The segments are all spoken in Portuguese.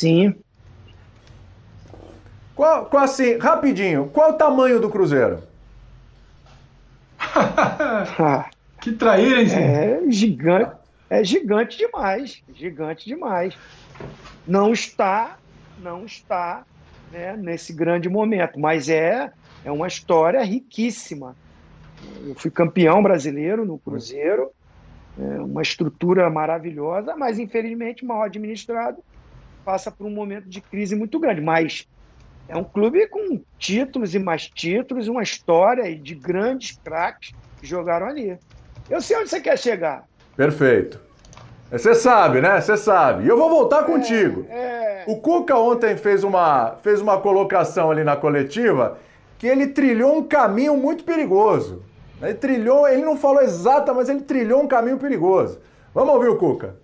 Sim. Assim, rapidinho, qual o tamanho do Cruzeiro? Que traíra, hein, Zinho? É gigante demais, gigante demais. Não está, né, nesse grande momento, mas é uma história riquíssima. Eu fui campeão brasileiro no Cruzeiro, uma estrutura maravilhosa, mas infelizmente mal administrado, passa por um momento de crise muito grande. Mas é um clube com títulos e mais títulos, uma história de grandes craques que jogaram ali. Eu sei onde você quer chegar. Perfeito. Você sabe, né? Você sabe. E eu vou voltar contigo. O Cuca ontem fez uma colocação ali na coletiva que ele trilhou um caminho muito perigoso. Ele não falou exato, mas ele trilhou um caminho perigoso. Vamos ouvir o Cuca.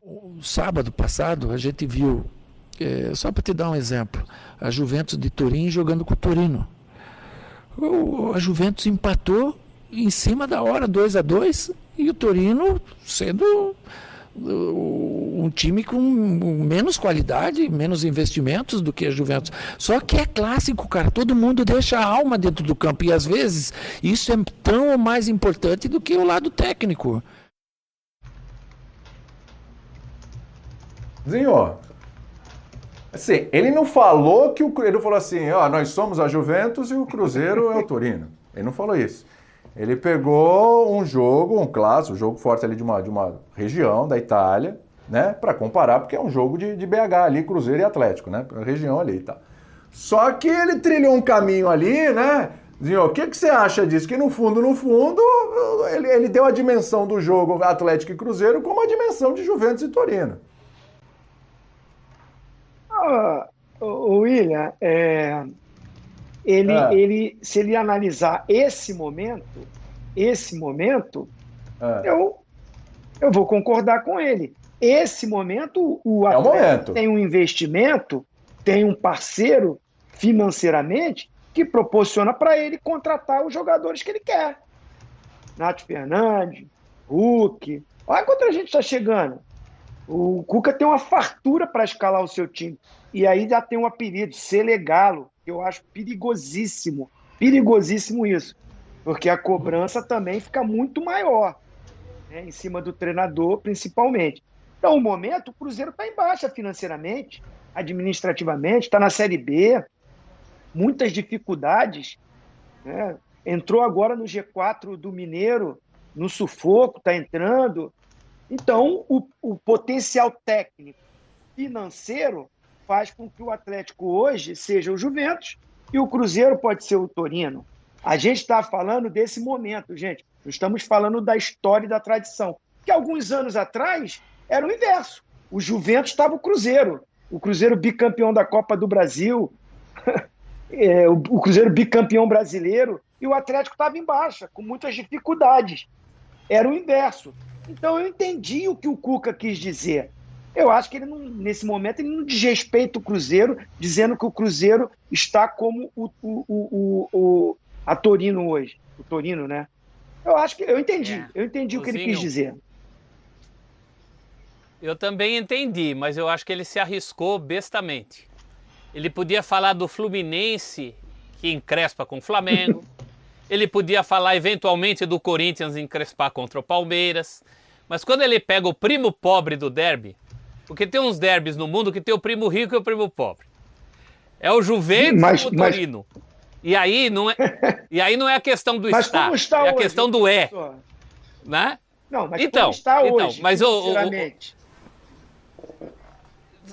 O sábado passado a gente viu, só para te dar um exemplo, a Juventus de Turim jogando com o Torino. A Juventus empatou em cima da hora, 2-2, e o Torino sendo um time com menos qualidade, menos investimentos do que a Juventus. Só que é clássico, cara. Todo mundo deixa a alma dentro do campo. E às vezes isso é tão ou mais importante do que o lado técnico. Zinho, assim, ele não falou ele falou assim, ó, nós somos a Juventus e o Cruzeiro é o Torino. Ele não falou isso. Ele pegou um jogo, um clássico, um jogo forte ali de uma região da Itália, né, para comparar, porque é um jogo de BH ali, Cruzeiro e Atlético, né, a região ali e tal. Só que ele trilhou um caminho ali, né, Zinho, o que você acha disso? Que no fundo, ele deu a dimensão do jogo Atlético e Cruzeiro como a dimensão de Juventus e Torino. O William, se ele analisar esse momento, eu vou concordar com ele. Esse momento, o Atlético tem um investimento, tem um parceiro financeiramente que proporciona para ele contratar os jogadores que ele quer. Nath Fernandes, Hulk. Olha quanta gente está chegando. O Cuca tem uma fartura para escalar o seu time. E aí já tem um apelido, Selegalo, que eu acho perigosíssimo. Perigosíssimo isso. Porque a cobrança também fica muito maior, né, em cima do treinador, principalmente. Então, o momento, o Cruzeiro está em baixa financeiramente, administrativamente, está na Série B, muitas dificuldades, né? Entrou agora no G4 do Mineiro, no sufoco, está entrando. Então, o potencial técnico financeiro faz com que o Atlético hoje seja o Juventus e o Cruzeiro pode ser o Torino. A gente está falando desse momento, gente. Não estamos falando da história e da tradição. Que alguns anos atrás era o inverso. O Juventus estava o Cruzeiro bicampeão da Copa do Brasil, o Cruzeiro bicampeão brasileiro, e o Atlético estava em baixa, com muitas dificuldades. Era o inverso. Então eu entendi o que o Cuca quis dizer. Eu acho que ele não, nesse momento ele não desrespeita o Cruzeiro, dizendo que o Cruzeiro está como a Torino hoje. O Torino, né? Eu entendi o que ele quis dizer. Eu também entendi, mas eu acho que ele se arriscou bestamente. Ele podia falar do Fluminense, que encrespa com o Flamengo. Ele podia falar eventualmente do Corinthians encrespar contra o Palmeiras. Mas quando ele pega o primo pobre do derby, porque tem uns derbys no mundo que tem o primo rico e o primo pobre. É o Juventus e o Torino. E aí não é a questão do estar, é a questão do né? Não, mas como está hoje, mas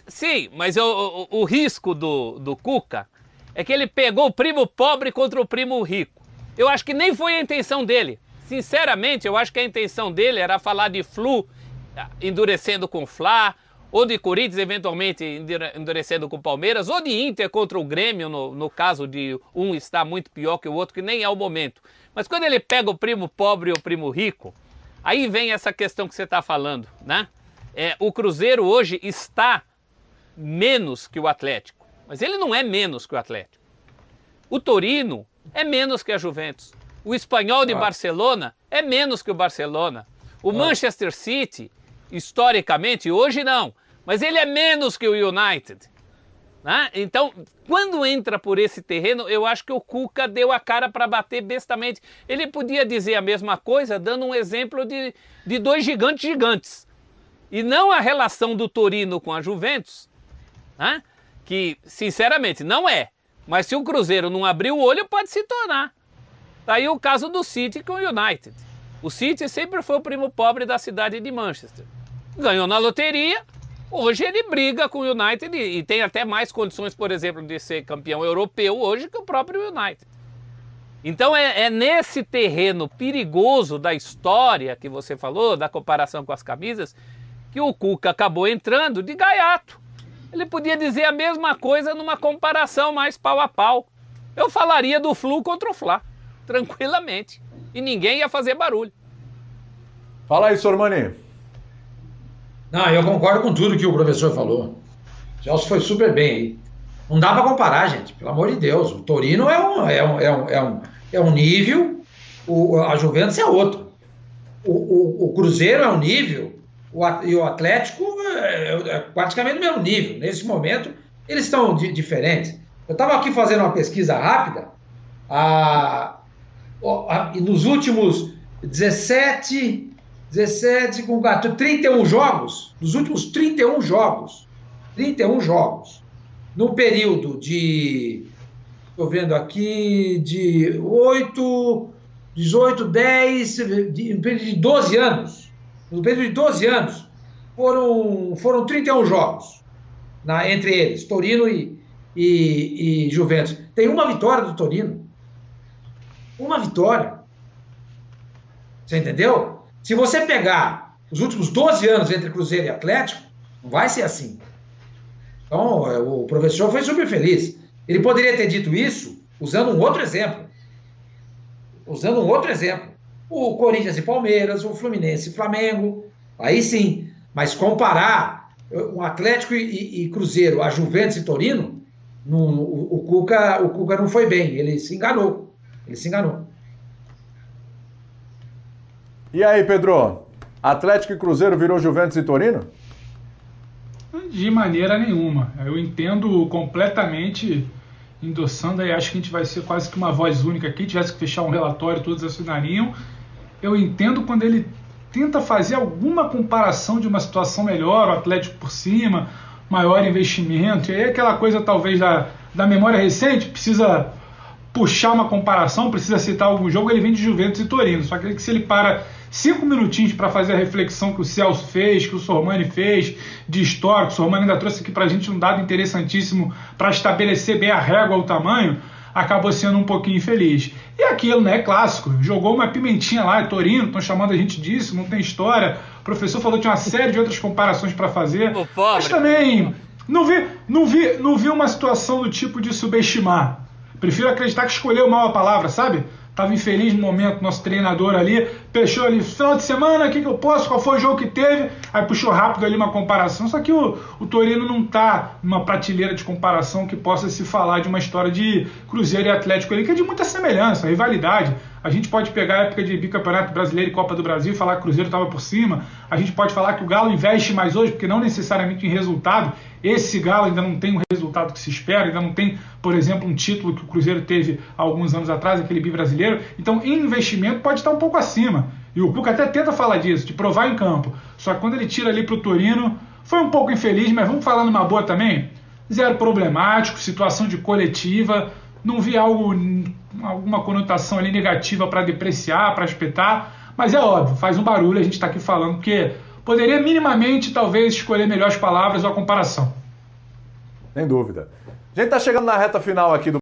sim, mas o risco do Cuca é que ele pegou o primo pobre contra o primo rico. Eu acho que nem foi a intenção dele. Sinceramente, eu acho que a intenção dele era falar de Flu endurecendo com o Fla, ou de Corinthians eventualmente endurecendo com o Palmeiras, ou de Inter contra o Grêmio, no caso de um estar muito pior que o outro, que nem é o momento. Mas quando ele pega o primo pobre e o primo rico, aí vem essa questão que você está falando, né? O Cruzeiro hoje está menos que o Atlético, mas ele não é menos que o Atlético. O Torino é menos que a Juventus. O Espanhol de Barcelona é menos que o Barcelona. O Manchester City, historicamente, hoje não, mas ele é menos que o United. Né? Então, quando entra por esse terreno, eu acho que o Cuca deu a cara para bater bestamente. Ele podia dizer a mesma coisa, dando um exemplo de dois gigantes. E não a relação do Torino com a Juventus, né? Que, sinceramente, não é. Mas se o Cruzeiro não abrir o olho, pode se tornar. Tá aí o caso do City com o United. O City sempre foi o primo pobre da cidade de Manchester. Ganhou na loteria, hoje ele briga com o United e tem até mais condições, por exemplo, de ser campeão europeu hoje que o próprio United. Então é nesse terreno perigoso da história que você falou, da comparação com as camisas, que o Cuca acabou entrando de gaiato. Ele podia dizer a mesma coisa numa comparação mais pau a pau. Eu falaria do Flu contra o Fla, tranquilamente. E ninguém ia fazer barulho. Fala aí, Sormani. Não, eu concordo com tudo que o professor falou. O Celso foi super bem aí. Não dá para comparar, gente, pelo amor de Deus. O Torino é um nível, a Juventus é outro. O Cruzeiro é um nível, e o Atlético é praticamente o mesmo nível. Nesse momento, eles estão diferentes. Eu estava aqui fazendo uma pesquisa rápida, e nos últimos 17 com 14, 31 jogos, nos últimos 31 jogos, no período de, estou vendo aqui, de 8, 18, 10, no período de 12 anos, foram 31 jogos, entre eles, Torino e Juventus. Tem uma vitória do Torino. Uma vitória. Você entendeu? Se você pegar os últimos 12 anos entre Cruzeiro e Atlético, não vai ser assim. Então, o professor foi super feliz. Ele poderia ter dito isso usando um outro exemplo. O Corinthians e Palmeiras, o Fluminense e Flamengo. Aí sim. Mas comparar o Atlético e Cruzeiro a Juventus e Torino, o Cuca não foi bem. Ele se enganou. E aí, Pedro? Atlético e Cruzeiro virou Juventus e Torino? De maneira nenhuma. Eu entendo completamente, endossando aí, acho que a gente vai ser quase que uma voz única aqui, tivesse que fechar um relatório, todos assinariam. Eu entendo quando ele tenta fazer alguma comparação de uma situação melhor, o Atlético por cima, maior investimento, e aí aquela coisa talvez da memória recente, precisa puxar uma comparação, precisa citar algum jogo, ele vem de Juventus e Torino, só que se ele para 5 minutinhos para fazer a reflexão que o Celso fez, que o Sormani fez, de histórico, o Sormani ainda trouxe aqui para a gente um dado interessantíssimo para estabelecer bem a régua, o tamanho, acabou sendo um pouquinho infeliz. E aquilo, né, é clássico, jogou uma pimentinha lá, Torino, estão chamando a gente disso, não tem história, o professor falou que tinha uma série de outras comparações para fazer, mas também não vi uma situação do tipo de subestimar. Prefiro acreditar que escolheu mal a palavra, sabe? Estava infeliz no momento, nosso treinador ali, fechou ali, final de semana, o que eu posso, qual foi o jogo que teve, aí puxou rápido ali uma comparação, só que o Torino não está numa prateleira de comparação que possa se falar de uma história de Cruzeiro e Atlético ali, que é de muita semelhança, rivalidade. A gente pode pegar a época de bicampeonato brasileiro e Copa do Brasil e falar que o Cruzeiro estava por cima, a gente pode falar que o Galo investe mais hoje, porque não necessariamente em resultado, esse Galo ainda não tem o resultado que se espera, ainda não tem, por exemplo, um título que o Cruzeiro teve há alguns anos atrás, aquele bi-brasileiro, então em investimento pode estar um pouco acima, e o Cuca até tenta falar disso, de provar em campo, só que quando ele tira ali para o Torino, foi um pouco infeliz, mas vamos falar numa boa também, zero problemático, situação de coletiva, não vi alguma conotação ali negativa para depreciar, para espetar, mas é óbvio, faz um barulho, a gente está aqui falando, porque poderia minimamente, talvez, escolher melhores palavras ou a comparação. Sem dúvida. A gente está chegando na reta final aqui do